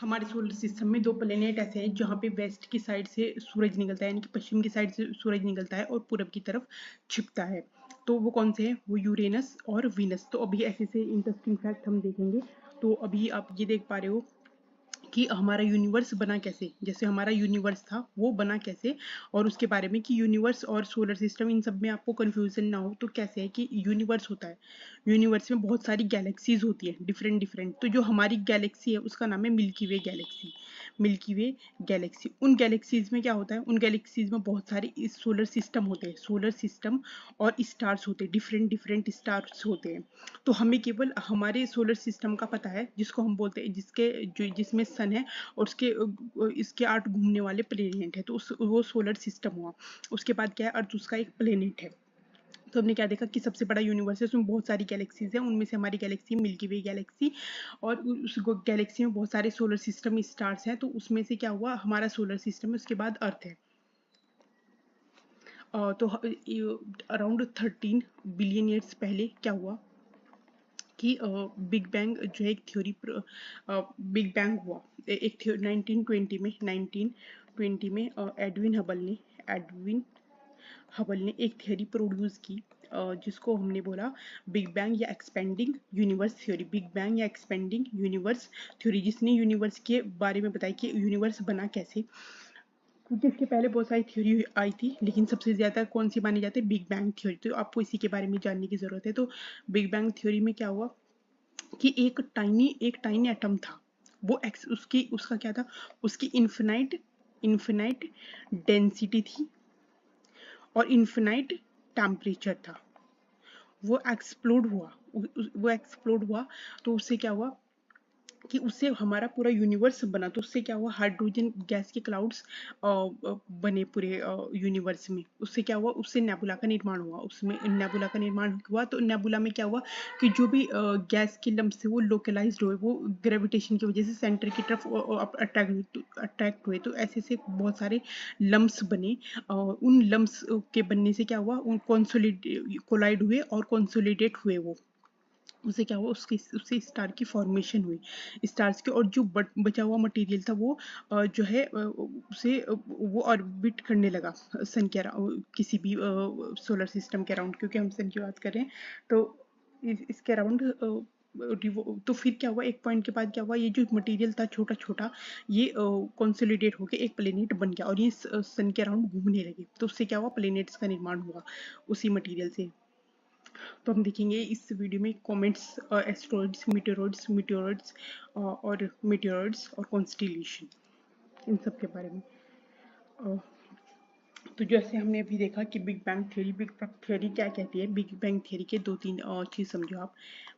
हमारे solar system में दो प्लेनेट ऐसे हैं जहाँ पे वेस्ट की साइड से सूरज निकलता है, यानी कि पश्चिम की साइड से सूरज निकलता है और पूरब की तरफ छिपता है। तो वो कौन से हैं? वो यूरेनस और वीनस। तो अभी ऐसे से इंटरेस्टिंग फैक्ट हम देखेंगे। तो अभी आप ये देख पा रहे हो कि हमारा यूनिवर्स बना कैसे, जैसे हमारा यूनिवर्स था वो बना कैसे, और उसके बारे में कि यूनिवर्स और सोलर सिस्टम इन सब में आपको कंफ्यूजन ना हो। तो कैसे है कि यूनिवर्स होता है, यूनिवर्स में बहुत सारी गैलेक्सीज होती है, डिफरेंट डिफरेंट। तो जो हमारी गैलेक्सी है उसका नाम है मिल्की वे गैलेक्सी। मिल्की वे गैलेक्सी, उन गैलेक्सीज में क्या होता है, उन गैलेक्सीज में बहुत सारे सोलर सिस्टम होते हैं, सोलर सिस्टम और स्टार्स होते हैं, डिफरेंट डिफरेंट स्टार्स होते हैं। तो हमें केवल हमारे सोलर सिस्टम का पता है, जिसको हम बोलते हैं, जिसके जो जिसमें सन है और उसके इसके 8 घूमने वाले प्लेनेट है, तो वो सोलर सिस्टम हुआ। उसके बाद क्या है, अर्थ उसका एक प्लेनेट है। तो हमने क्या देखा कि सबसे बड़ा यूनिवर्स है, उसमें बहुत सारी गैलेक्सीज हैं, उनमें से हमारी गैलेक्सी मिल्की वे गैलेक्सी। और उस गैलेक्सी में बहुत सारे सोलर सिस्टम स्टार्स हैं। तो उसमें से क्या हुआ, हमारा सोलर सिस्टम है, उसके बाद अर्थ है। तो अराउंड 13 बिलियन ईयर्स पहले क्या हुआ कि बिग बैंग जो है एक थ्योरी, बिग बैंग हुआ एक 1920 में एडविन हबल ने एक थ्योरी प्रोड्यूस की, जिसको हमने बोला बिग बैंग या expanding universe theory. Big bang या एक्सपेंडिंग यूनिवर्स थ्योरी, जिसने यूनिवर्स के बारे में बताया कि यूनिवर्स बना कैसे। क्योंकि इसके पहले बहुत सारी थ्योरी आई थी, लेकिन सबसे ज्यादा कौन सी मानी जाती है, बिग बैंग थ्योरी। तो आपको इसी के बारे में जानने की जरूरत है। तो बिग बैंग थ्योरी में क्या हुआ कि एक टाइनी एटम था। वो एक्स उसकी उसका क्या था, उसकी इन्फिनाइट डेंसिटी थी और इन्फिनाइट टेम्परेचर था। वो एक्सप्लोड हुआ, वो एक्सप्लोड हुआ। तो उससे क्या हुआ कि उससे हमारा पूरा यूनिवर्स बना। तो उससे क्या हुआ, हाइड्रोजन गैस के क्लाउड्स बने पूरे यूनिवर्स में। उससे क्या हुआ, उससे नेबुला का निर्माण हुआ। उसमें नेबुला का निर्माण हुआ। तो नेबुला में क्या हुआ कि जो भी गैस के लम्ब से वो लोकलाइज्ड हुए, वो ग्रेविटेशन की वजह से सेंटर की तरफ अट्रैक्ट हुए। तो ऐसे से बहुत सारे लम्ब्स बने। उन लम्ब्स के बनने से क्या हुआ, उन कोलाइड हुए और कंसोलिडेट हुए। वो उससे क्या हुआ, उससे स्टार की फॉर्मेशन हुई, स्टार्स के। और जो बचा हुआ मटेरियल था वो जो है उसे वो ऑर्बिट करने लगा सन के किसी भी सोलर सिस्टम के अराउंड, क्योंकि हम सन की बात कर रहे हैं। तो इसके अराउंड तो फिर क्या हुआ, एक पॉइंट के बाद क्या हुआ, ये जो मटेरियल था छोटा छोटा, ये कंसोलिडेट होके एक प्लेनेट बन गया और ये सन के अराउंड घूमने लगे। तो उससे क्या हुआ, प्लेनेट्स का निर्माण हुआ उसी मटेरियल से। तो हम देखेंगे इस वीडियो में कॉमेट्स, एस्ट्रॉइड्स, मीटेरोइड्स और मीटेरोइड्स और कॉन्स्टिलेशन, इन सब के बारे में। अ, तो जैसे हमने अभी देखा कि बिग बैंग थ्योरी क्या कहती है। बिग बैंग थ्योरी के दो तीन चीज़ समझो आप।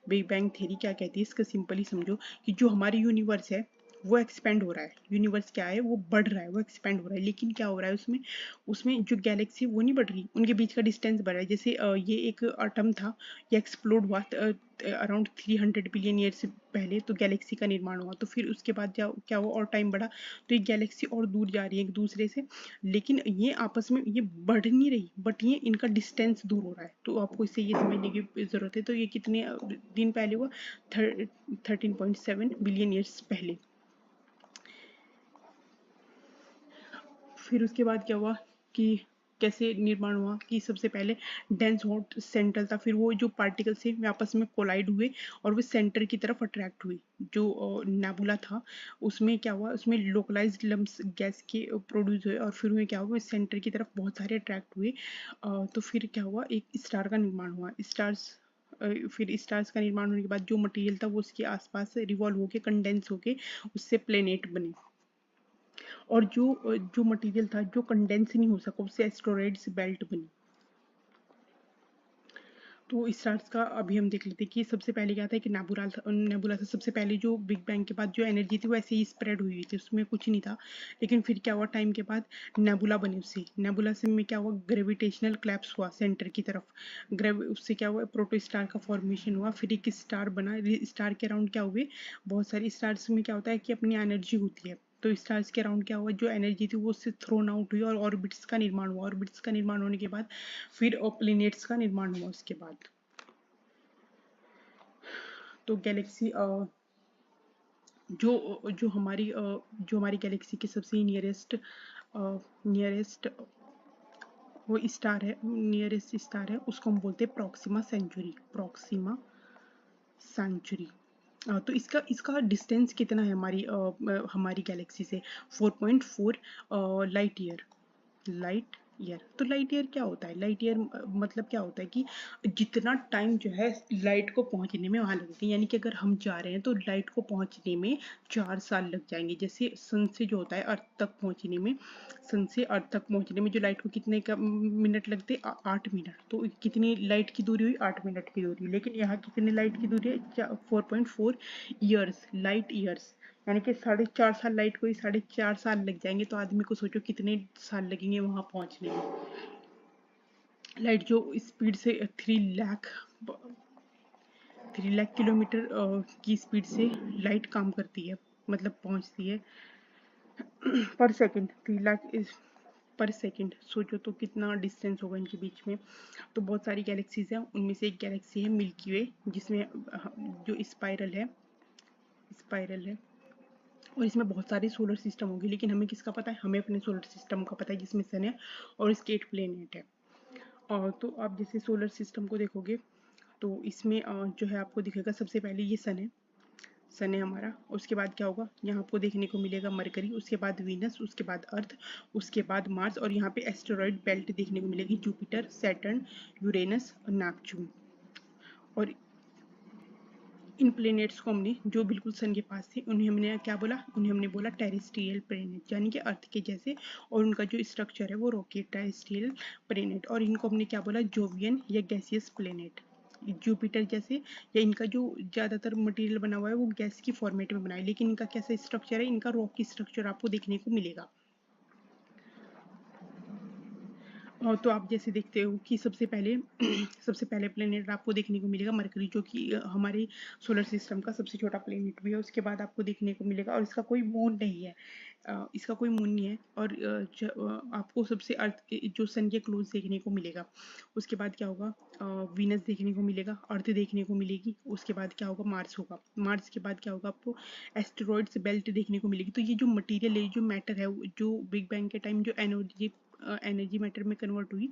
बिग बैंग थ्योरी क्या कहती है, इसका सिंपली समझो कि जो हमारी यूनिवर्स है वो एक्सपेंड हो रहा है। यूनिवर्स क्या है, वो बढ़ रहा है, वो एक्सपेंड हो रहा है। लेकिन क्या हो रहा है उसमें, उसमें जो गैलेक्सी वो नहीं बढ़ रही, उनके बीच का डिस्टेंस बढ़ रहा है। जैसे ये एक एटम था, ये एक्सप्लोड हुआ अराउंड 300 बिलियन ईयर से पहले। तो गैलेक्सी का निर्माण हुआ। तो फिर उसके बाद क्या हुआ, और टाइम बढ़ा, तो ये गैलेक्सी और दूर जा रही है एक दूसरे से। लेकिन ये आपस में ये बढ़ नहीं रही, बट ये इनका डिस्टेंस दूर हो रहा है। तो आपको इससे ये समझने की जरूरत है। तो ये कितने दिन पहले हुआ, 13.7 बिलियन ईयर्स पहले। फिर उसके बाद क्या हुआ कि कैसे निर्माण हुआ कि सबसे पहले डेंस हॉट सेंटर था, फिर वो जो पार्टिकल्स थे वे आपस में कोलाइड हुए और वो सेंटर की तरफ अट्रैक्ट हुई। जो नेबुला था उसमें क्या हुआ, उसमें लोकलाइज्ड लम्स गैस के प्रोड्यूस हुए और फिर में क्या हुआ, सेंटर की तरफ बहुत सारे अट्रैक्ट हुए। तो फिर क्या हुआ, एक स्टार का निर्माण हुआ। फिर स्टार्स का निर्माण होने के बाद जो मटेरियल था वो उसके आसपास रिवॉल्व होके कंडेंस होके उससे प्लेनेट बने। और जो मटेरियल था जो कंडेंस नहीं हो सका, उससे एस्टेरॉइड्स बेल्ट बनी। तो स्टार्स का अभी हम देख लेते हैं कि सबसे पहले क्या था कि नेबुला था। सबसे पहले जो बिग बैंग के बाद जो एनर्जी थी वो ऐसे ही स्प्रेड हुई थी, उसमें कुछ नहीं था। लेकिन फिर क्या हुआ, टाइम के बाद नेबुला बनी। उससे नेबुला से में क्या हुआ, ग्रेविटेशनल क्लैप्स हुआ सेंटर की तरफ। उससे क्या हुआ, प्रोटोस्टार का फॉर्मेशन हुआ। फिर एक स्टार बना। स्टार के अराउंड क्या हुए, बहुत सारी स्टार्स में क्या होता है कि अपनी एनर्जी होती है। तो स्टार्स के अराउंड क्या हुआ, जो एनर्जी थी वो उससे थ्रोन आउट हुई और ऑर्बिट्स का निर्माण हुआ। ऑर्बिट्स का निर्माण होने के बाद फिर प्लेनेट्स का निर्माण हुआ उसके बाद। तो गैलेक्सी जो हमारी गैलेक्सी के सबसे नियरेस्ट वो स्टार है, नियरेस्ट स्टार है, उसको हम बोलते हैं प्रॉक्सिमा सेंचुरी। तो इसका इसका डिस्टेंस कितना है हमारी गैलेक्सी से? 4.4 लाइट ईयर। तो लाइट ईयर क्या होता है? लाइट ईयर मतलब क्या होता है कि जितना टाइम जो है लाइट को पहुंचने में वहां लगेगा, यानी कि अगर हम जा रहे हैं तो लाइट को पहुंचने में 4 साल लग जाएंगे। जैसे सन से जो होता है अर्थ तक पहुंचने में, सन से अर्थ तक पहुंचने में जो लाइट को कितने का मिनट लगते? 8 मिनट। तो कितनी लाइट की दूरी हुई? 8 मिनट की दूरी। लेकिन यहाँ कितनी लाइट की दूरी है? 4.4 ईयर्स, लाइट ईयर्स, यानी कि 4.5 साल। लाइट को ही 4.5 साल लग जाएंगे, तो आदमी को सोचो कितने साल लगेंगे वहां पहुंचने में। लाइट जो स्पीड से 3 लाख किलोमीटर की स्पीड से लाइट काम करती है, मतलब पहुंचती है पर सेकंड। 3 लाख पर सेकंड, सोचो तो कितना डिस्टेंस होगा इनके बीच में। तो बहुत सारी गैलेक्सीज हैं, उनमें से एक गैलेक्सी है मिल्की वे, जिसमें जो स्पाइरल है और इसमें बहुत सारे सोलर सिस्टम होंगे। लेकिन हमें किसका पता है? हमें अपने सोलर सिस्टम का पता है, जिसमें सन है और इसके 8 प्लेनेट है। और तो आप जैसे सोलर सिस्टम को देखोगे तो इसमें जो है आपको दिखेगा, सबसे पहले ये सन है हमारा। उसके बाद क्या होगा? यहाँ आपको देखने को मिलेगा मरकरी, उसके बाद वीनस, उसके बाद अर्थ, उसके बाद मार्स, और यहाँ पे एस्टेरॉयड बेल्ट देखने को मिलेगी, जुपिटर, सैटर्न, यूरेनस और नेपच्यून। और इन प्लेनेट्स को हमने, जो बिल्कुल सन के पास थे, उन्हें हमने क्या बोला? उन्हें हमने बोला टेरेस्ट्रियल प्लेनेट, यानी कि अर्थ के जैसे, और उनका जो स्ट्रक्चर है वो रॉकी टेरेस्ट्रियल प्लेनेट। और इनको हमने क्या बोला? जोवियन या गैसियस प्लेनेट। जुपिटर जैसे, या इनका जो ज़्यादातर मटेरियल बना हुआ है वो गैस की फॉर्मेट में बना है, लेकिन इनका कैसा स्ट्रक्चर है? इनका रॉकी स्ट्रक्चर आपको देखने को मिलेगा। तो आप जैसे देखते हो कि सबसे पहले सबसे पहले प्लेनेट आपको देखने को मिलेगा मरकरी, जो कि हमारे सोलर सिस्टम का सबसे छोटा प्लेनेट भी है। उसके बाद आपको देखने को मिलेगा, और इसका कोई मून नहीं है, इसका कोई मून नहीं है। और आपको सबसे अर्थ के जो सन के क्लोज देखने को मिलेगा। उसके बाद क्या होगा? वीनस देखने को मिलेगा, अर्थ देखने को मिलेगी। उसके बाद क्या होगा? मार्स होगा। मार्स के बाद क्या होगा? आपको एस्टेरॉइड्स बेल्ट देखने को मिलेगी। तो ये जो मटेरियल है, जो मैटर है, जो बिग बैंग के टाइम जो एनर्जी मैटर में कन्वर्ट हुई,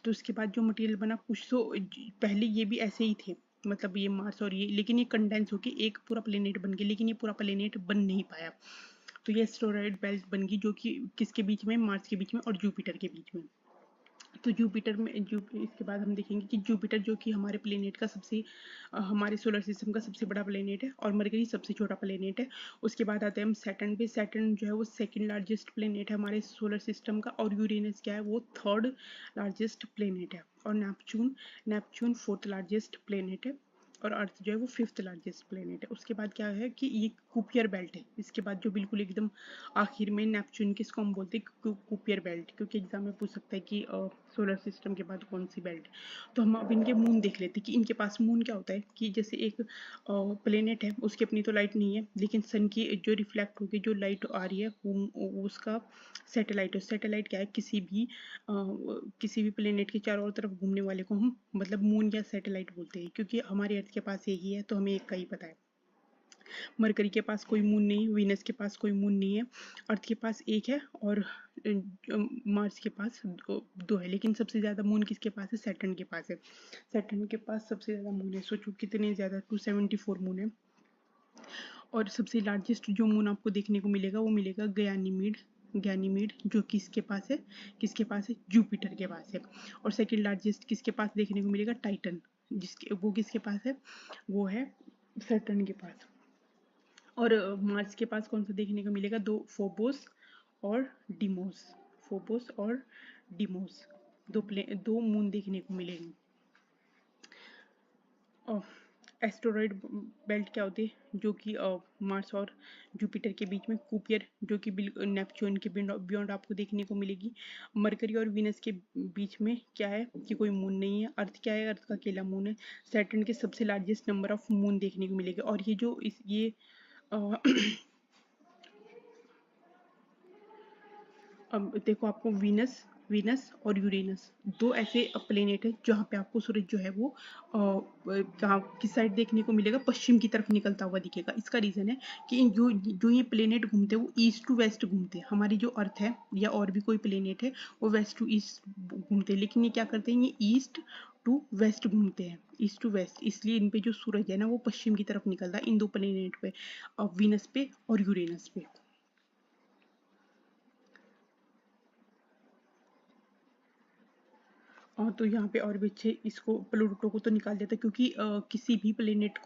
तो उसके बाद जो मटेरियल बना, कुछ तो पहले ये भी ऐसे ही थे, मतलब ये मार्स और ये, लेकिन ये कंडेंस होके एक पूरा प्लेनेट बन गया, लेकिन ये पूरा प्लेनेट बन नहीं पाया। तो ये एस्टेरॉयड बेल्ट बन गई, जो कि किसके बीच में? मार्स के बीच में और जुपिटर के बीच में। तो जुपिटर में इसके बाद हम देखेंगे कि जुपिटर, जो कि हमारे प्लेनेट का हमारे सोलर सिस्टम का सबसे बड़ा प्लेनेट है, और मरकरी सबसे छोटा प्लेनेट है। उसके बाद आते हैं हम सैटर्न पे। सैटर्न जो है वो सेकंड लार्जेस्ट प्लेनेट है हमारे सोलर सिस्टम का, और यूरेनस क्या है? वो थर्ड लार्जेस्ट प्लेनेट है। और नेपच्यून फोर्थ लार्जेस्ट प्लेनेट है। और अर्थ जो है वो फिफ्थ लार्जेस्ट प्लेनेट है। उसके बाद क्या है कि ये कुपियर बेल्ट है। इसके बाद जो बिल्कुल एकदम आखिर में नेपच्यून, किसको हम बोलते हैं? कुपियर बेल्ट, क्योंकि एग्जाम में पूछ सकता है कि सोलर सिस्टम के बाद कौन सी बेल्ट। तो हम अब इनके मून देख लेते हैं कि इनके पास मून क्या होता है। कि जैसे एक प्लेनेट है, उसकी अपनी तो लाइट नहीं है, लेकिन सन की जो रिफ्लेक्ट होकर जो लाइट आ रही है वो उसका सैटेलाइट है। सैटेलाइट क्या है? किसी भी प्लेनेट के चारों ओर तरफ घूमने वाले को हम मतलब मून या सैटेलाइट बोलते हैं। क्योंकि हमारे अर्थ के पास एक ही है, तो हमें एक का ही पता है। मरकरी के पास कोई मून नहीं, वीनस के पास कोई मून नहीं है, अर्थ के पास एक है, और मार्स के पास दो है। लेकिन सबसे ज़्यादा मून किसके पास है? सैटर्न के पास है। सैटर्न के पास सबसे ज़्यादा मून है। सोचो कितने ज़्यादा, 274 मून है। और सबसे लार्जेस्ट जो मून आपको देखने को मिलेगा वो मिलेगा गैनीमीड, जो किसके पास है? जुपिटर के पास है। और सेकंड लार्जेस्ट किसके पास देखने को मिलेगा? टाइटन, वो किसके पास है? वो है सैटर्न के पास। और मार्स के पास कौन सा देखने को मिलेगा? और डिमोस फोबोस और डिमोस, दो मून देखने को मिलेंगे। एस्टेरॉयड बेल्ट क्या होती है? जो कि मार्स और जुपिटर के बीच में, कुपियर जो कि नेपच्यून के बियॉन्ड आपको देखने को मिलेगी। मरकरी और वीनस के बीच में क्या है कि कोई मून नहीं है। अर्थ क्या है? अर्थ का अकेला मून है। सैटर्न के सबसे लार्जेस्ट नंबर ऑफ मून देखने को मिलेगा। और ये जो ये अब देखो, आपको वीनस वीनस और यूरेनस, दो ऐसे प्लेनेट है जहाँ पे आपको सूरज जो है वो कहाँ किस साइड देखने को मिलेगा, पश्चिम की तरफ निकलता हुआ दिखेगा। इसका रीजन है कि जो जो ये प्लेनेट घूमते हैं वो ईस्ट टू वेस्ट घूमते हैं। हमारी जो अर्थ है या और भी कोई प्लेनेट है वो वेस्ट टू ईस्ट घूमते हैं, लेकिन ये क्या करते हैं, ये ईस्ट टू वेस्ट घूमते हैं, ईस्ट टू वेस्ट। इसलिए इन पे जो सूरज है ना वो पश्चिम की तरफ निकलता है इन दो प्लेनेट पे, वीनस पे और यूरेनस पे। तो यहाँ पे और भी अच्छे, इसको प्लूटो को तो निकाल देता है, क्योंकि किसी भी प्लेनेट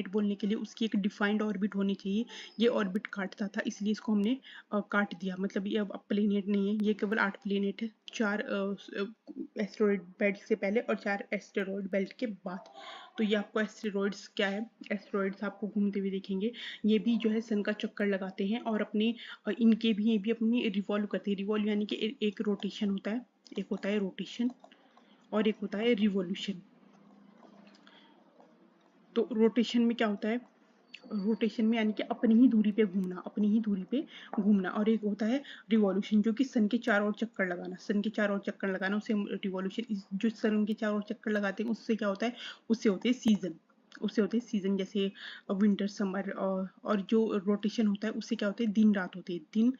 बोलने के लिए उसकी एक डिफाइंड ऑर्बिट होनी चाहिए। ये ऑर्बिट काटता था, इसलिए इसको हमने काट दिया। मतलब ये अब प्लेनेट नहीं है, ये केवल 8 प्लेनेट है, 4 एस्टेरॉयड बेल्ट से पहले और 4 एस्टेरॉयड बेल्ट के बाद। तो ये आपको एस्टेरॉयड्स क्या है, एस्टेरॉयड्स आपको घूमते हुए देखेंगे। ये भी जो है सन का चक्कर लगाते हैं और अपने इनके भी, ये भी अपनी रिवॉल्व करते हैं। रिवॉल्व यानी कि एक रोटेशन होता है, एक होता है रोटेशन और एक होता है रिवॉल्यूशन। तो रोटेशन में क्या होता है, रोटेशन में यानी कि अपनी ही दूरी पे घूमना, अपनी ही दूरी पे घूमना, और एक होता है रिवॉल्यूशन जो कि सन के चारों ओर चक्कर लगाना, सन के चारों ओर चक्कर लगाना, उसे रिवॉल्यूशन। जो सन के चारों ओर चक्कर लगाते हैं उससे क्या होता है, उससे होते हैं सीजन, उससे होते हैं सीजन, जैसे विंटर समर। और जो रोटेशन होता है उससे क्या होते हैं, दिन रात होते हैं, दिन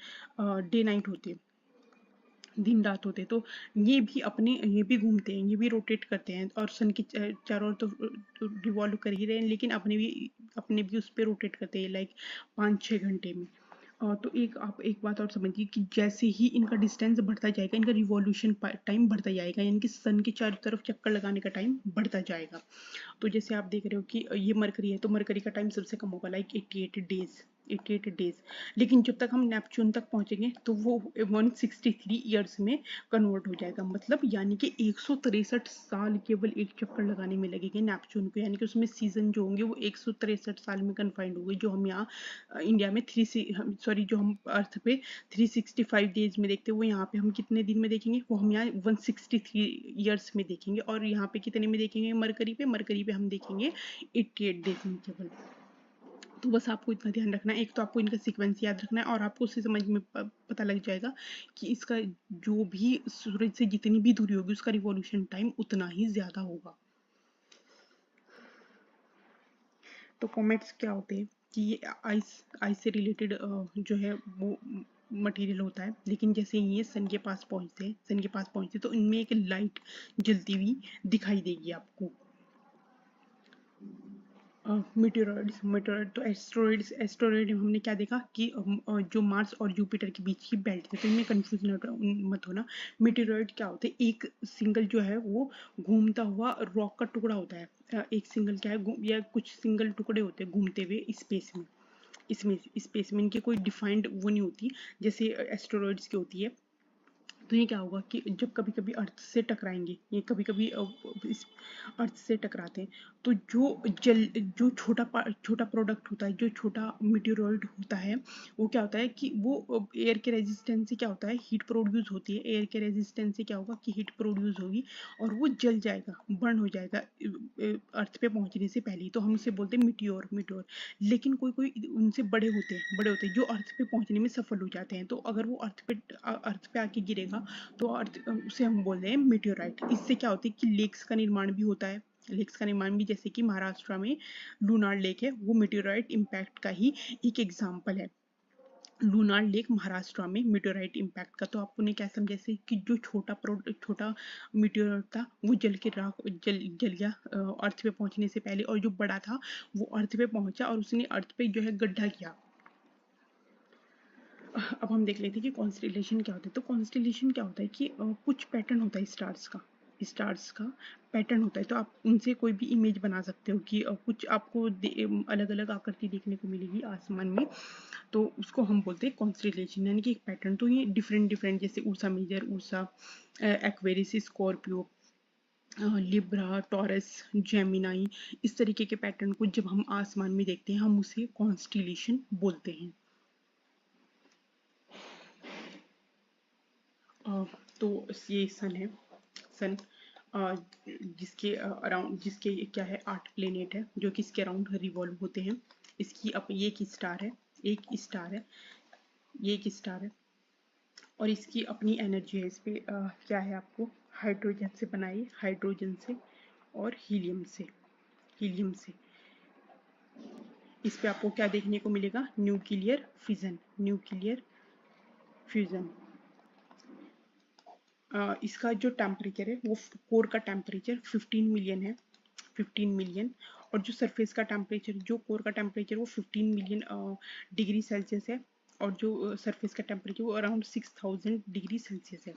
डे नाइट होते हैं, दिन रात होते हैं। तो ये भी अपने, ये भी घूमते हैं, ये भी रोटेट करते हैं और सन की चारों ओर तो रिवॉल्व कर ही रहे हैं, लेकिन अपने भी उस पर रोटेट करते हैं, लाइक 5-6 घंटे में। तो एक आप एक बात और समझिए कि जैसे ही इनका डिस्टेंस बढ़ता जाएगा, इनका रिवॉल्यूशन टाइम बढ़ता जाएगा, यानी कि सन के चारों तरफ चक्कर लगाने का टाइम बढ़ता जाएगा। तो जैसे आप देख रहे हो कि ये मरकरी है, तो मरकरी का टाइम सबसे कम होगा, लाइक 88 डेज, 88 डेज। लेकिन जब तक हम नेपच्यून तक पहुंचेंगे तो वो 163 ईयर्स में कन्वर्ट हो जाएगा। मतलब यानी कि 163 साल केवल एक चक्कर लगाने में लगेंगे नेपच्यून को, यानी कि उसमें सीजन जो होंगे वो 163 साल में कन्फाइंड होंगे। जो हम यहाँ इंडिया में जो हम अर्थ पे 365 डेज में देखते हैं, वो यहाँ पे हम कितने दिन में देखेंगे, वो हम यहाँ 163 ईयर्स में देखेंगे। और यहाँ पे कितने में देखेंगे, मरकरी पे हम देखेंगे 88 डेज में केवल। तो बस आपको इतना ध्यान रखना है, एक तो आपको इनका सीक्वेंस याद रखना है, और आपको उससे समझ में पता लग जाएगा कि इसका जो भी सूरज से जितनी भी दूरी होगी उसका रिवॉल्यूशन टाइम उतना ही ज्यादा होगा। तो कॉमेट्स क्या होते हैं कि ये आइस से रिलेटेड जो है वो मटेरियल होता है, लेकिन जैसे ये सन के पास पहुंचते तो इनमें एक लाइट जलती हुई दिखाई देगी आपको। मेटेरॉइड तो एस्टेरॉइड हमने क्या देखा कि जो मार्स और जुपिटर के बीच की बेल्ट है, तो इनमें कंफ्यूजन मत होना। मेटेरॉइड क्या होते हैं, एक सिंगल जो है वो घूमता हुआ रॉक का टुकड़ा होता है। एक सिंगल क्या है, या कुछ सिंगल टुकड़े होते हैं घूमते हुए स्पेस में। इसमें स्पेस में इनकी कोई डिफाइंड वो नहीं होती, जैसे एस्टेरॉइड्स की होती है। तो ये क्या होगा कि जब कभी कभी अर्थ से टकराएंगे, ये कभी कभी इस अर्थ से टकराते हैं, तो जो छोटा प्रोडक्ट होता है, जो छोटा मीटेoroid होता है, वो क्या होता है कि वो एयर के रेजिस्टेंस से क्या होता है, हीट प्रोड्यूस होती है। एयर के रेजिस्टेंस से क्या होगा कि हीट प्रोड्यूस होगी और वो जल जाएगा, बर्न हो जाएगा अर्थ पे पहुंचने से पहले ही। तो हम उसे बोलते हैं मीटियोर। लेकिन कोई कोई उनसे बड़े होते हैं जो अर्थ पे पहुंचने में सफल हो जाते हैं। तो अगर वो अर्थ पे आके गिरेगा तो अर्थ उसे हम बोल रहे हैं मीटियोराइट। इससे क्या होता है कि लेक्स का निर्माण भी होता है। लेक्स का निर्माण भी, जैसे कि महाराष्ट्र में लूनार लेक है, वो मीटियोराइट इम्पैक्ट का ही एक एग्जाम्पल है। लूनार लेक महाराष्ट्र में मीटियोराइट इम्पैक्ट का। तो आपने क्या समझा, जैसे कि जो छोटा मीटियोराइट था वो जल गया अर्थ पे पहुंचने से पहले, और जो बड़ा था वो अर्थ पे पहुंचा और उसने अर्थ पे जो है गड्ढा किया। अब हम देख लेते हैं कि कॉन्स्टेलेशन क्या होता है। तो कॉन्स्टेलेशन क्या होता है कि कुछ पैटर्न होता है स्टार्स का पैटर्न होता है। तो आप उनसे कोई भी इमेज बना सकते हो कि कुछ आपको अलग अलग आकृति देखने को मिलेगी आसमान में, तो उसको हम बोलते हैं कॉन्स्टेलेशन, यानी कि एक पैटर्न। तो ये डिफरेंट डिफरेंट, जैसे Ursa Major, Ursa Aquarius, Scorpio, Libra, Taurus, Gemini, इस तरीके के पैटर्न को जब हम आसमान में देखते हैं हम उसे कॉन्स्टेलेशन बोलते हैं। तो ये सन है, सन जिसके अराउंड, जिसके क्या है 8 प्लेनेट है जो कि इसके अराउंड रिवॉल्व होते हैं। इसकी ये एक स्टार है, एक स्टार है, ये एक स्टार है, और इसकी अपनी एनर्जी है। इस पे क्या है, आपको हाइड्रोजन से बनाई, हाइड्रोजन से और हीलियम से, हीलियम से। इस पे आपको क्या देखने को मिलेगा, न्यूक्लियर फिजन, न्यूक्लियर फ्यूजन। इसका जो टेम्परेचर है वो कोर का टेम्परेचर 15 मिलियन है, 15 मिलियन। और जो सरफेस का टेम्परेचर, जो कोर का टेम्परेचर वो 15 मिलियन डिग्री सेल्सियस है, और जो सरफेस का टेम्परेचर वो अराउंड 6000 डिग्री सेल्सियस है।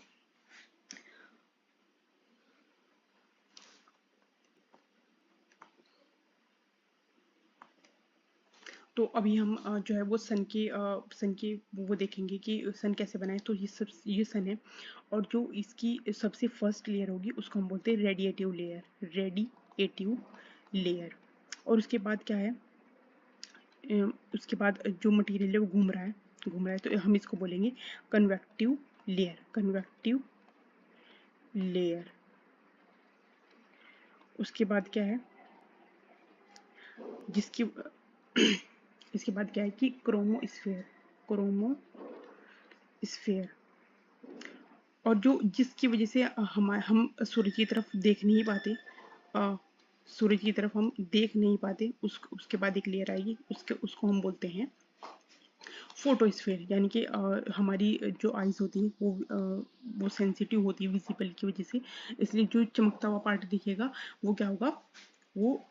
तो अभी हम जो है वो सन के वो देखेंगे कि सन कैसे बनाए। तो ये सन है, और जो इसकी सबसे फर्स्ट लेयर होगी उसको हम बोलते हैं रेडिएटिव लेयर, रेडिएटिव लेयर। और उसके बाद क्या है, उसके बाद जो मटेरियल है वो घूम रहा है, तो हम इसको बोलेंगे कन्वेक्टिव लेयर, कन्वेक्टिव लेयर। उसके बाद क्या है, जिसकी इसके बाद क्या है कि क्रोमोस्फेयर, क्रोमोस्फेयर। और जो जिसकी वजह से हम सूरज की तरफ देख नहीं पाते, अ, सूरज की तरफ हम देख नहीं पाते, उसके बाद एक लेयर आएगी, उसको हम बोलते हैं फोटोस्फेयर। यानी कि हमारी जो आइज होती हैं वो सेंसिटिव होती है विजिबल की वजह से, इसलिए जो चमकता हुआ पार्ट दिखेगा वो क्या होगा, वो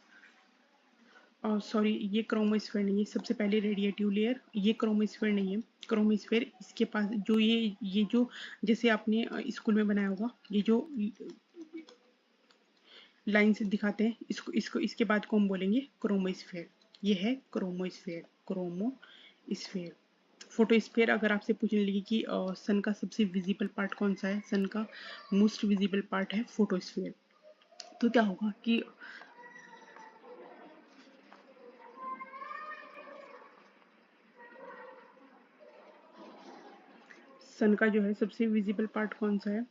सॉरी, ये क्रोमोस्फेयर नहीं है। सबसे पहले रेडिएटिव लेयर, ये क्रोमोस्फेयर नहीं है। क्रोमोस्फेयर इसके पास जो ये जो जैसे आपने स्कूल में बनाया होगा, ये जो लाइंस दिखाते हैं, इसको इसके बाद को हम बोलेंगे क्रोमोस्फेयर। ये है क्रोमोस्फेयर, क्रोमोस्फेयर। फोटोस्फेयर अगर आपसे पूछने लगी कि सन का सबसे विजिबल पार्ट कौन सा है, सन का मोस्ट विजिबल पार्ट है फोटोस्फेयर। तो क्या होगा कि सन का जो है सबसे विजिबल पार्ट कौन सा है,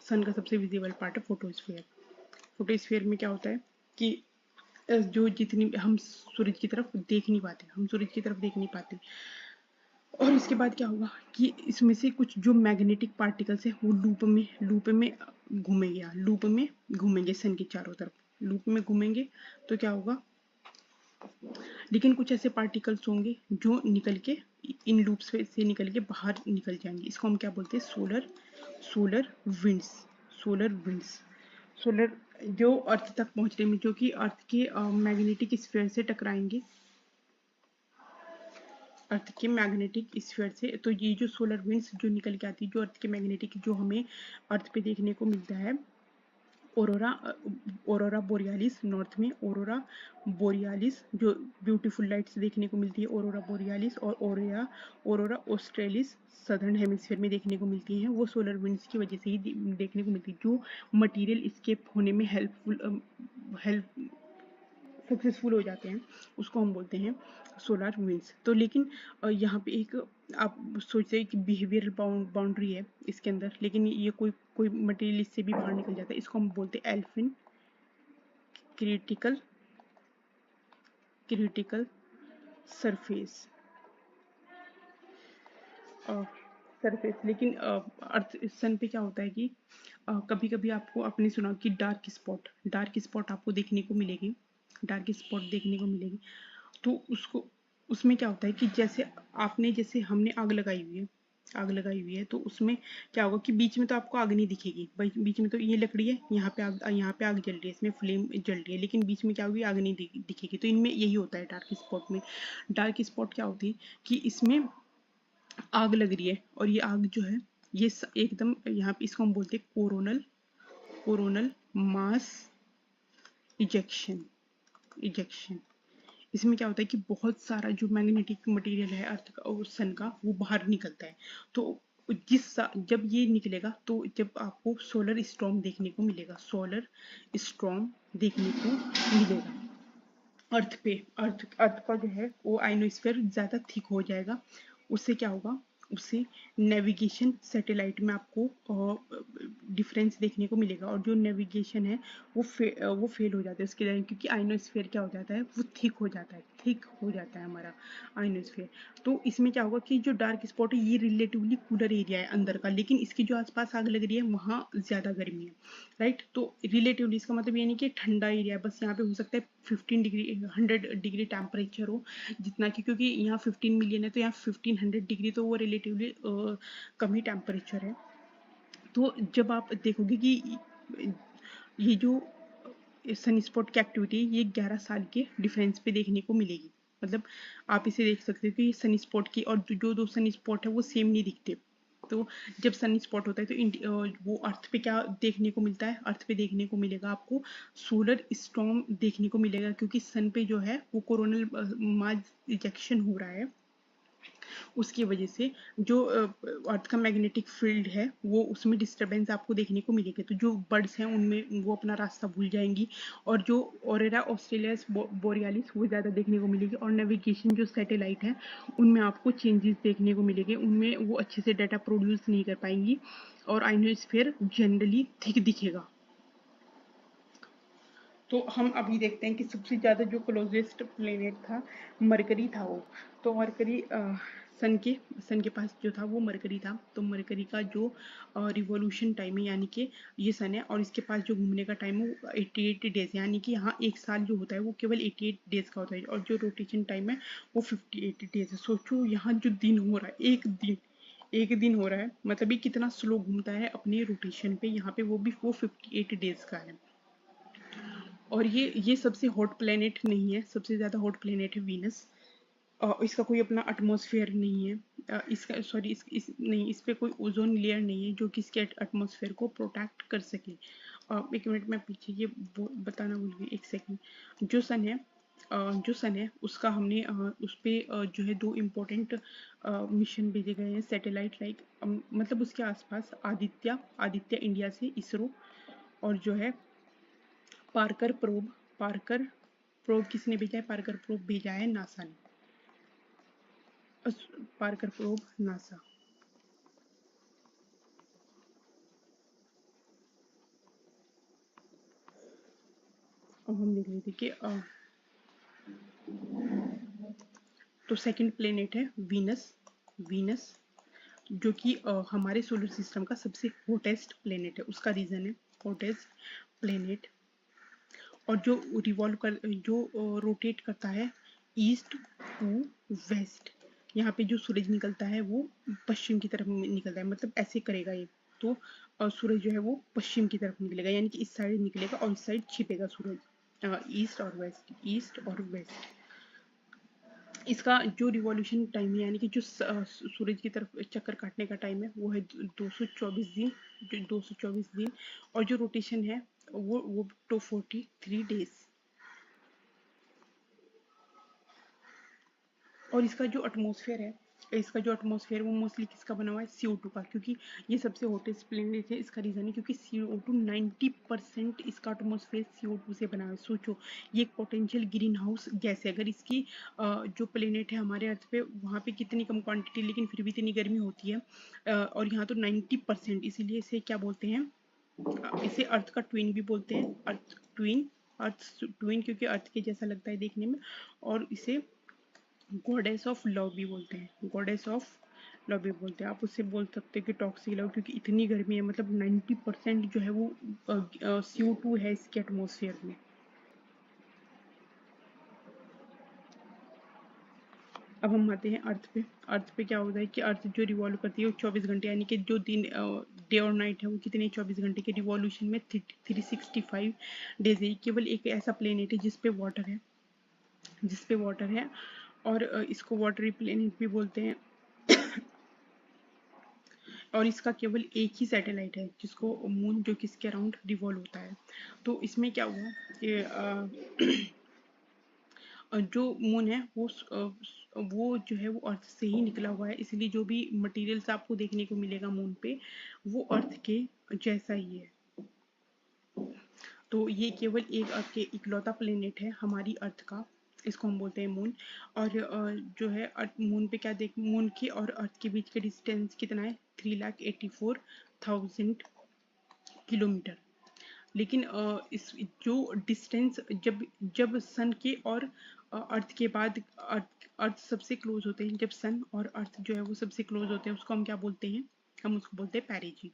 सन का सबसे विजिबल पार्ट है फोटोस्फेयर। फोटोस्फेयर में क्या होता है कि जो जितनी हम सूरज की तरफ देख नहीं पाते, हम सूरज की तरफ देख नहीं पाते। और इसके बाद क्या होगा कि इसमें से कुछ जो मैग्नेटिक पार्टिकल्स है वो लूप में घूमेंगे, लूप में घूमेंगे सन के चारों तरफ, लूप में घूमेंगे। तो क्या होगा, लेकिन कुछ ऐसे पार्टिकल्स होंगे जो निकल के इन लूप्स से निकल के बाहर निकल जाएंगे। इसको हम क्या बोलते हैं, solar winds, solar winds. Solar जो अर्थ तक पहुंचने में, जो कि अर्थ के मैग्नेटिक स्फीयर से टकराएंगे, अर्थ के मैग्नेटिक स्फीयर से। तो ये जो सोलर विंड्स जो निकल के आती है, जो अर्थ के मैग्नेटिक, जो हमें अर्थ पे देखने को मिलता है, ओरोरा, ओरोरा बोरियालिस नॉर्थ में, ओरोरा बोरियालिस जो ब्यूटीफुल लाइट्स देखने को मिलती है, ओरोरा बोरियालिस, और ओरोरा ऑस्ट्रेलिस सदर्न हेमिस्फीयर में देखने को मिलती हैं। वो सोलर विंड्स की वजह से ही देखने को मिलती है, जो मटेरियल स्केप होने में हेल्प सक्सेसफुल हो जाते हैं, उसको हम बोलते हैं सोलर विंड्स। तो लेकिन यहाँ पे एक आप सोचते हैं कि बिहेवियरल बाउंड्री है इसके अंदर, लेकिन ये कोई कोई मटेरियल इससे भी बाहर निकल जाता है, इसको हम बोलते हैं एल्फिन क्रिटिकल, क्रिटिकल सरफेस, सरफेस। लेकिन अर्थ सन पे क्या होता है कि कभी कभी आपको आपने सुना कि डार्क स्पॉट आपको देखने को मिलेगी, डार्क स्पॉट देखने को मिलेगी। तो उसको, उसमें क्या होता है कि जैसे हमने आग लगाई हुई है, आग लगाई हुई है, तो उसमें क्या होगा कि बीच में तो आपको आग नहीं दिखेगी, बीच में तो ये लकड़ी है, यहाँ पे आग जल रही है, इसमें फ्लेम जल रही है, लेकिन बीच में क्या होगी, आग नहीं दिखेगी। तो इनमें यही होता है डार्क स्पॉट में। डार्क स्पॉट क्या होती है कि इसमें आग लग रही है, और ये आग जो है ये एकदम यहाँ पे इसको हम बोलते हैं कोरोनल मास इजेक्शन, इजेक्शन। इसमें क्या होता है कि बहुत सारा जो मैग्नेटिक मटेरियल है अर्थ का और सन का वो बाहर निकलता है। तो जब ये निकलेगा तो जब आपको सोलर स्टॉर्म देखने को मिलेगा, सोलर स्टॉर्म देखने को मिलेगा अर्थ पे। अर्थ का जो है वो आइनोस्फीयर ज़्यादा थिक हो जाएगा। उससे क्या होगा, उससे नेविगेशन सैटेलाइट में आपको डिफरेंस देखने को मिलेगा, और जो नेविगेशन है वो फेल हो जाता है उसके लिए, क्योंकि आइनोस्फीयर क्या हो जाता है, वो थिक हो जाता है। थिक हो जाता है हमारा आयनोस्फेयर। तो इसमें क्या होगा कि जो डार्क स्पॉट है ये रिलेटिवली कूलर एरिया है अंदर का, लेकिन इसकी जो आसपास आग लग रही है वहाँ ज़्यादा गर्मी है, राइट। तो रिलेटिवली इसका मतलब ये नहीं कि ठंडा एरिया है, बस यहाँ पे हो सकता है 15 डिग्री 100 डिग्री टेम्परेचर हो जितना कि, क्योंकि यहाँ 15 मिलियन है तो यहाँ 1500 डिग्री, तो वो रिलेटिवली कम ही टेम्परेचर है। तो जब आप देखोगे कि ये जो सन स्पॉट की एक्टिविटी ये 11 साल के डिफरेंस पे देखने को मिलेगी। मतलब आप इसे देख सकते हो कि सन स्पॉट की और जो दो सन स्पॉट है वो सेम नहीं दिखते। तो जब सन स्पॉट होता है तो वो अर्थ पे क्या देखने को मिलता है, अर्थ पे देखने को मिलेगा आपको सोलर स्टॉर्म देखने को मिलेगा, क्योंकि सन पे जो है वो कोरोनल मास इजेक्शन हो रहा है। उसकी वजह से जो अर्थ का मैग्नेटिक फील्ड है वो उसमें डिस्टरबेंस आपको देखने को मिलेगी। तो जो बर्ड्स हैं उनमें वो अपना रास्ता भूल जाएंगी, और जो ऑरेरा ऑस्ट्रेलियास बोरियालिस वो ज़्यादा देखने को मिलेगी, और नेविगेशन जो सैटेलाइट है उनमें आपको चेंजेस देखने को मिलेंगे, उनमें वो अच्छे से डाटा प्रोड्यूस नहीं कर पाएंगी, और आइनोस्फीयर जनरली थिक दिखेगा। तो हम अभी देखते हैं कि सबसे ज़्यादा जो क्लोजेस्ट प्लेनेट था मरकरी था वो। तो मरकरी सन के पास जो था वो मरकरी था। तो मरकरी का जो रिवॉल्यूशन टाइम है, यानी कि ये सन है और इसके पास जो घूमने का टाइम है वो 88 डेज है, यानी कि यहाँ एक साल जो होता है वो केवल 88 डेज का होता है, और जो रोटेशन टाइम है वो 58 डेज है। सोचो यहाँ जो दिन हो रहा है, एक दिन हो रहा है, मतलब ये कितना स्लो घूमता है अपने रोटेशन पे, यहाँ पे वो भी वो 58 डेज का है। और ये सबसे हॉट प्लेनेट नहीं है, सबसे ज़्यादा हॉट प्लेनेट है वीनस। इसका कोई अपना एटमॉस्फेयर नहीं है, इसका सॉरी नहीं, इस पे कोई ओजोन लेयर नहीं है जो कि इसके एटमॉस्फेयर को प्रोटेक्ट कर सके। एक मिनट में पीछे ये बताना भूल गई, एक सेकंड। जो सन है उसका हमने उस पर जो है दो इम्पोर्टेंट मिशन भेजे गए हैं सैटेलाइट, लाइक मतलब उसके आसपास आदित्य इंडिया से इसरो, और जो है पार्कर प्रोब किसने भेजा है, पार्कर प्रोब भेजा है नासा ने। Parker probe NASA. अब हम देख रहे थे कि तो सेकंड प्लेनेट है वीनस जो कि हमारे सोलर सिस्टम का सबसे हॉटेस्ट प्लेनेट है, उसका रीजन है हॉटेस्ट प्लेनेट। और जो रोटेट करता है ईस्ट टू वेस्ट, यहाँ पे जो सूरज निकलता है वो पश्चिम की तरफ निकलता है, मतलब ऐसे करेगा ये। तो सूरज जो है वो पश्चिम की तरफ निकलेगा, यानी कि इस साइड निकलेगा और इस साइड छिपेगा सूरज, ईस्ट और वेस्ट। इसका जो रिवॉल्यूशन टाइम है, यानी कि जो सूरज की तरफ चक्कर काटने का टाइम है वो है 224 दिन, और जो रोटेशन है वो 243 डेज। और इसका जो एटमॉस्फेयर वो मोस्टली किसका बना हुआ है, CO2 का, क्योंकि ये सबसे हॉटेस्ट प्लेनेट है। इसका रीजन है क्योंकि CO2 90% इसका एटमॉस्फेयर CO2 से बना है। सोचो ये एक पोटेंशियल ग्रीन हाउस गैस है, अगर इसकी जो प्लेनेट है हमारे अर्थ पे वहाँ पे कितनी कम क्वांटिटी लेकिन फिर भी इतनी गर्मी होती है, और यहाँ तो 90%, इसीलिए इसे क्या बोलते हैं, इसे अर्थ का ट्विन भी बोलते हैं, अर्थ ट्विन क्योंकि अर्थ के जैसा लगता है देखने में। और इसे गॉडेस ऑफ लव भी बोलते हैं, गॉडेस ऑफ लव भी बोलते हैं। आप उससे बोल सकते हैं कि टॉक्सिक लव, क्योंकि इतनी गर्मी है, मतलब 90% जो है वो CO2 है इसके एटमोसफियर में। अब हम आते हैं अर्थ पे क्या होता है कि अर्थ जो रिवॉल्व करती है वो 24 घंटे, यानी कि जो दिन डे और नाइट है वो कितने 24 घंटे के रिवॉल्यूशन में 365 डेज है। केवल एक ऐसा प्लेनेट है जिसपे वाटर है, और इसको वाटरी प्लेनेट भी बोलते हैं। और इसका केवल एक ही सैटेलाइट है जिसको मून, जो किसके अराउंड रिवॉल्व होता है। तो इसमें क्या हुआ कि जो मून है वो जो है वो अर्थ से ही निकला हुआ है, इसलिए जो भी मटेरियल्स आपको देखने को मिलेगा मून पे वो अर्थ के जैसा ही है। तो ये केवल एक अर्थ के इकलौता प्लेनेट है हमारी अर्थ का, इसको हम बोलते हैं मून। और जो है अर्थ मून पे क्या देख मून के और अर्थ के बीच का डिस्टेंस कितना है, 3,84,000 किलोमीटर। लेकिन इस जो डिस्टेंस जब जब सन के और अर्थ के बाद अर्थ सबसे क्लोज होते हैं, जब सन और अर्थ जो है वो सबसे क्लोज होते हैं उसको हम क्या बोलते हैं, हम उसको बोलते हैं पेरिजी।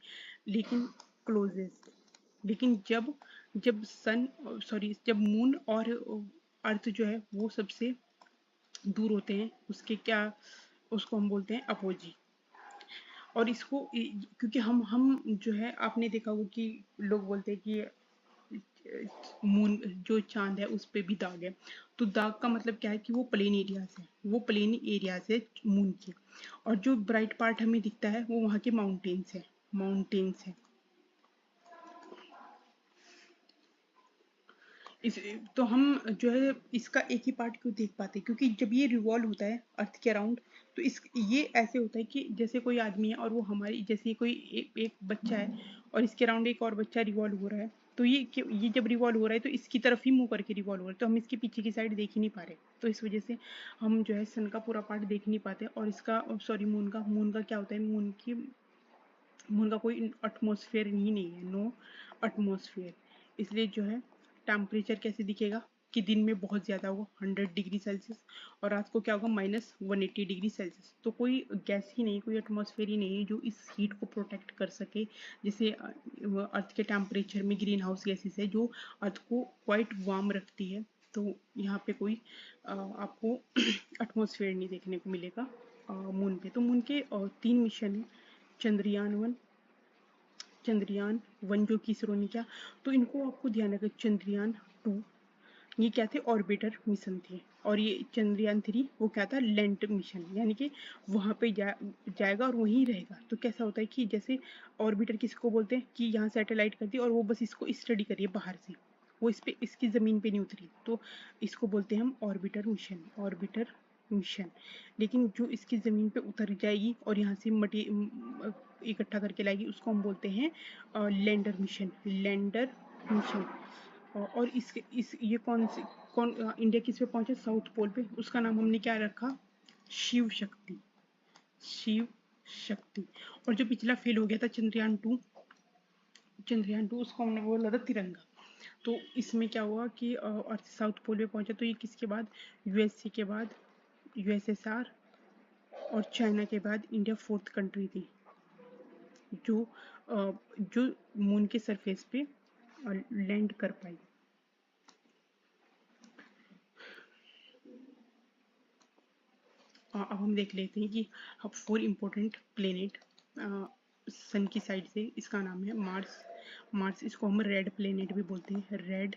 लेकिन क्लोजेस्ट, लेकिन जब जब सन सॉरी जब मून और अर्थ जो है वो सबसे दूर होते हैं उसके क्या, उसको हम बोलते हैं अपोजी। और इसको क्योंकि हम जो है आपने देखा होगा कि लोग बोलते हैं कि मून जो चांद है उस पे भी दाग है, तो दाग का मतलब क्या है कि वो प्लेन एरियाज है, वो प्लेन एरियाज है मून के। और जो ब्राइट पार्ट हमें दिखता है वो वहाँ के माउंटेन्स है, माउंटेन्स है। इस तो हम जो है इसका एक ही पार्ट क्यों देख पाते हैं, क्योंकि जब ये रिवॉल्व होता है अर्थ के अराउंड, तो इस ये ऐसे होता है कि जैसे कोई आदमी है और वो हमारी जैसे कोई एक बच्चा है और इसके अराउंड एक और बच्चा रिवॉल्व हो रहा है, तो ये जब रिवॉल्व हो रहा है तो इसकी तरफ ही मुंह करके रिवॉल्व हो रहा है, तो हम इसके पीछे की साइड देख ही नहीं पा रहे, तो इस वजह से हम जो है सन का पूरा पार्ट देख नहीं पाते। और इसका सॉरी मून का क्या होता है, मून का कोई एटमॉस्फेयर ही नहीं है, नो एटमॉस्फेयर। इसलिए जो है टेम्परेचर कैसे दिखेगा कि दिन में बहुत ज़्यादा होगा 100 डिग्री सेल्सियस, और रात को क्या होगा -180 डिग्री सेल्सियस। तो कोई गैस ही नहीं, कोई एटमॉस्फेयर ही नहीं है जो इस हीट को प्रोटेक्ट कर सके। जैसे अर्थ के टेम्परेचर में ग्रीन हाउस गैसेस है जो अर्थ को क्वाइट वार्म रखती है, तो यहाँ पे कोई आपको एटमॉस्फेयर नहीं देखने को मिलेगा मून पे। तो मून के 3 मिशन है, चंद्रयान 1, चंद्रयान 1 जो कि इसरो ने किया, तो इनको आपको ध्यान रखना, चंद्रयान 2 ये क्या थे, ऑर्बिटर मिशन थे, और ये चंद्रयान 3 वो क्या था, लैंड मिशन, यानी कि वहाँ पे जाएगा और वहीं रहेगा। तो कैसा होता है कि जैसे ऑर्बिटर किसको बोलते हैं कि यहाँ सैटेलाइट कर दी और वो बस इसको स्टडी करिए बाहर से, वो इस पे इसकी ज़मीन पे नहीं उतरी, तो इसको बोलते हैं हम ऑर्बिटर मिशन, ऑर्बिटर मिशन। लेकिन जो इसकी ज़मीन पे उतर जाएगी और यहाँ से मटी इकट्ठा करके लाएगी उसको हम बोलते हैं लैंडर मिशन, लैंडर मिशन। और इस ये कौन इंडिया किस पे पहुंचे, साउथ पोल पे, उसका नाम हमने क्या रखा, शिव शक्ति, शिव शक्ति। और जो पिछला फेल हो गया था चंद्रयान 2 उसको हमने बोला था तिरंगा। तो इसमें क्या हुआ कि अर्थ साउथ पोल पे पहुंचा, तो ये किसके बाद, यूएसए के बाद यूएसएसआर और चाइना के बाद इंडिया फोर्थ कंट्री थी जो जो मून के सरफेस पे लैंड कर पाई। अब हम देख लेते हैं कि 4 इम्पोर्टेंट प्लेनेट सन की साइड से, इसका नाम है मार्स। मार्स इसको हम रेड प्लेनेट भी बोलते हैं, रेड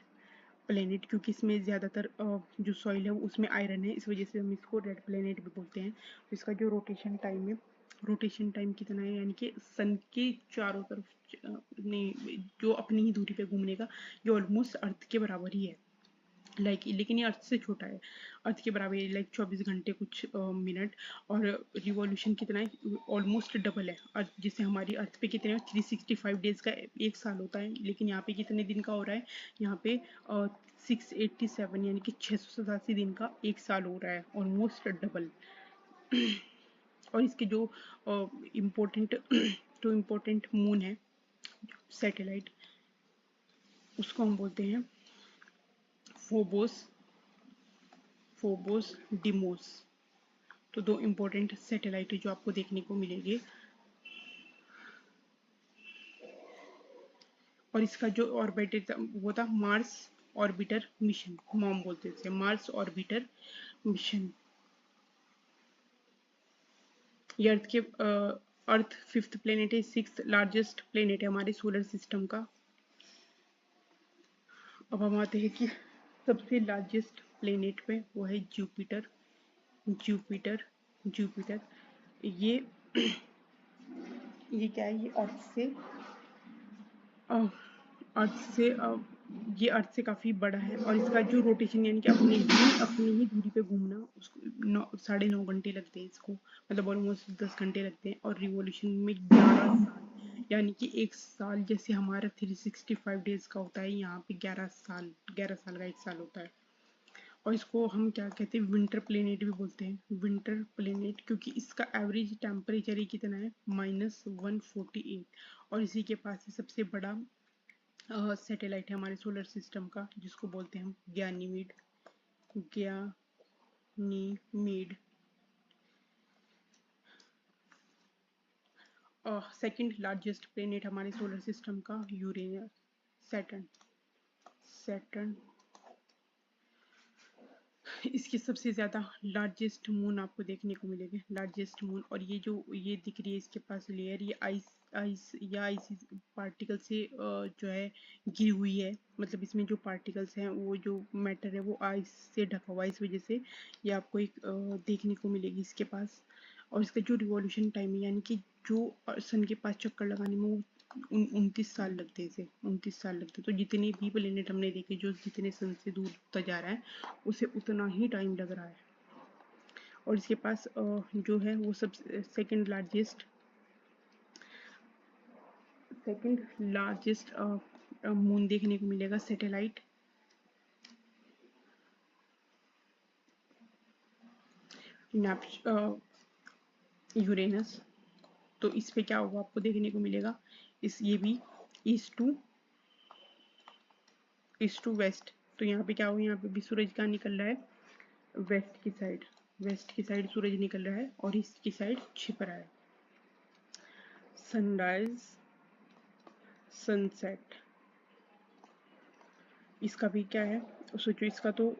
प्लेनेट, क्योंकि इसमें ज़्यादातर जो सॉइल है उसमें आयरन है, इस वजह से हम इसको रेड प्लेनेट भी बोलते हैं। तो इसका जो रोटेशन टाइम है, रोटेशन टाइम कितना है, यानी कि सन के चारों तरफ नहीं, जो अपनी ही दूरी पे घूमने का, ये ऑलमोस्ट अर्थ के बराबर ही है, लेकिन ये अर्थ से छोटा है, अर्थ के बराबर है, 24 घंटे कुछ मिनट। और रिवॉल्यूशन कितना है, ऑलमोस्ट डबल है अर्थ, जैसे हमारी अर्थ पे कितने 365 डेज का एक साल होता है, लेकिन यहाँ पे कितने दिन का हो रहा है, यहाँ पे 687 यानी कि 687 दिन का एक साल हो रहा है, ऑलमोस्ट डबल। और इसके जो इम्पोर्टेंट जो इम्पोर्टेंट मून है सैटेलाइट, उसको हम बोलते हैं फोबोस, फोबोस डिमोस। तो 2 इम्पोर्टेंट सैटेलाइट जो आपको देखने को मिलेंगे। और इसका जो ऑर्बिटर वो था मार्स ऑर्बिटर मिशन, मॉम बोलते थे, मार्स ऑर्बिटर मिशन। ये अर्थ 5th प्लेनेट है, 6th लार्जेस्ट प्लेनेट है हमारे सोलर सिस्टम का। अब हम आते हैं कि सबसे लार्जेस्ट प्लेनेट पे, वो है जुपिटर, जुपिटर, जुपिटर। ये ये क्या है, ये अर्थ से ये अर्थ से काफ़ी बड़ा है, और इसका जो रोटेशन यानी कि अपनी ही दूरी पे घूमना, उसको 9.5 घंटे लगते हैं इसको, मतलब ऑलमोस्ट 10 घंटे लगते हैं। और रिवॉल्यूशन में 11 साल, यानी कि एक साल जैसे हमारा 365 डेज का होता है, यहाँ पे 11 साल का एक साल होता है। और इसको हम क्या कहते हैं, विंटर प्लेनेट भी बोलते हैं, विंटर प्लेनेट, क्योंकि इसका एवरेज टेम्परेचर ही कितना है, -148। और इसी के पास ही सबसे बड़ा सैटेलाइट है हमारे सोलर सिस्टम का, जिसको बोलते हैं हम Ganymede, Ganymede. Ganymede. Second largest planet हमारे सोलर सिस्टम का यूरेनस। सैटर्न। सैटर्न। इसकी सबसे ज़्यादा लार्जेस्ट मून आपको देखने को मिलेगी, लार्जेस्ट मून। और ये जो ये दिख रही है इसके पास लेयर, ये आइस या आइस पार्टिकल से जो है घिरी हुई है। मतलब इसमें जो पार्टिकल्स हैं, वो जो मैटर है वो आइस से ढका हुआ है, इस वजह से ये आपको एक देखने को मिलेगी इसके पास। और इसका जो रिवॉल्यूशन टाइम है, यानी कि जो सन के पास चक्कर लगाने में वो 29 साल लगते हैं इसे, 29 साल लगते हैं। तो जितने भी प्लेनेट हमने देखे जो जितने सन से दूर होता जा रहा है, उसे उतना ही टाइम लग रहा है। और इसके पास जो है वो सब सेकंड लार्जेस्ट मून देखने को मिलेगा, सैटेलाइट। यूरेनस। तो इस पे क्या होगा आपको देखने को मिलेगा, इस ये भी ईस्ट टू वेस्ट। तो यहाँ पे क्या होगा, यहाँ पे भी सूरज कहाँ निकल रहा है, वेस्ट की साइड। वेस्ट की साइड सूरज निकल रहा है और ईस्ट की साइड छिप रहा है। Sunrise, sunset. इसका भी क्या है, सोचो इसका तो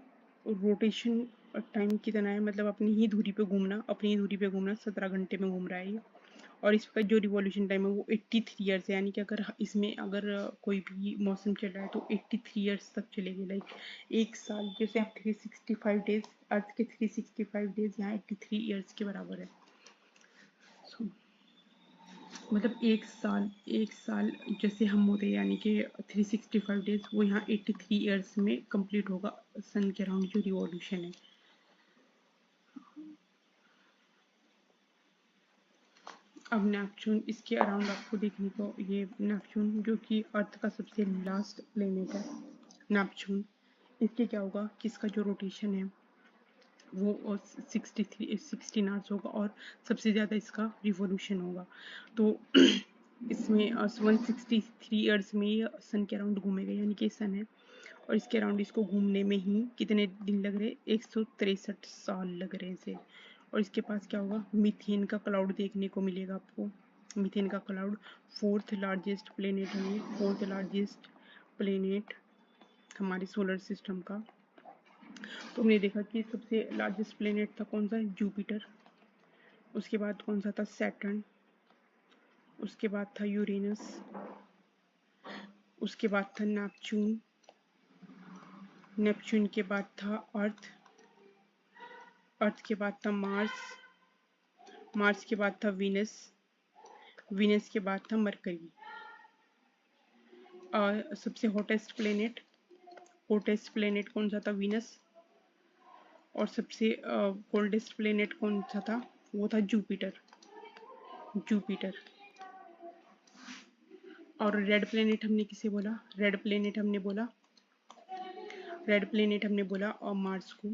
रोटेशन टाइम कितना है, मतलब अपनी ही दूरी पे घूमना, अपनी ही दूरी पे घूमना, 17 घंटे में घूम रहा है ये। और इसका जो रिवॉल्यूशन टाइम है वो 83 ईयर्स है, यानी कि अगर इसमें अगर कोई भी मौसम चल रहा है तो 83 ईयर्स तक चलेगी। लाइक एक साल, जैसे आप 365 डेज, अर्थ के 365 डेज यहाँ 83 ईयर्स के बराबर है। so, मतलब एक साल जैसे हम होते हैं, यानी कि 365 डेज वो यहाँ 83 ईयर्स में कंप्लीट होगा, सन के अराउंड जो रिवॉल्यूशन है। अब नेपच्यून, इसके अराउंड आपको देखने को, ये नेपच्यून जो कि अर्थ का सबसे लास्ट प्लेनेट है, नेपच्यून। इसके क्या होगा कि इसका जो रोटेशन है वो 16 आवर्स होगा और सबसे ज़्यादा इसका रिवॉल्यूशन होगा। तो इसमें 163 ईयर्स में ये सन के अराउंड घूमेगा, यानी कि सन है और इसके अराउंड इसको घूमने में ही कितने दिन लग रहे हैं, 163 साल लग रहे हैं इसे। और इसके पास क्या होगा, मीथेन का क्लाउड देखने को मिलेगा आपको। मीथेन का क्लाउड, फोर्थ लार्जेस्ट प्लेनेट है, फोर्थ लार्जेस्ट प्लेनेट हमारे सोलर सिस्टम का। तो हमने देखा कि सबसे लार्जेस्ट प्लेनेट था कौन सा, जुपिटर। उसके बाद कौन सा था, सैटर्न। उसके बाद था यूरेनस। उसके बाद था नेपच्यून। नेपच्यून के बाद था अर्थ। अर्थ के बाद था मार्स। मार्स के बाद था वीनस। वीनस के बाद था मरकरी। सबसे हॉटेस्ट प्लेनेट कौन सा था, वीनस। और सबसे कोल्डेस्ट प्लेनेट कौन सा था, वो था जुपिटर। जुपिटर। और रेड प्लेनेट हमने किसे बोला, रेड प्लेनेट हमने बोला और मार्स को।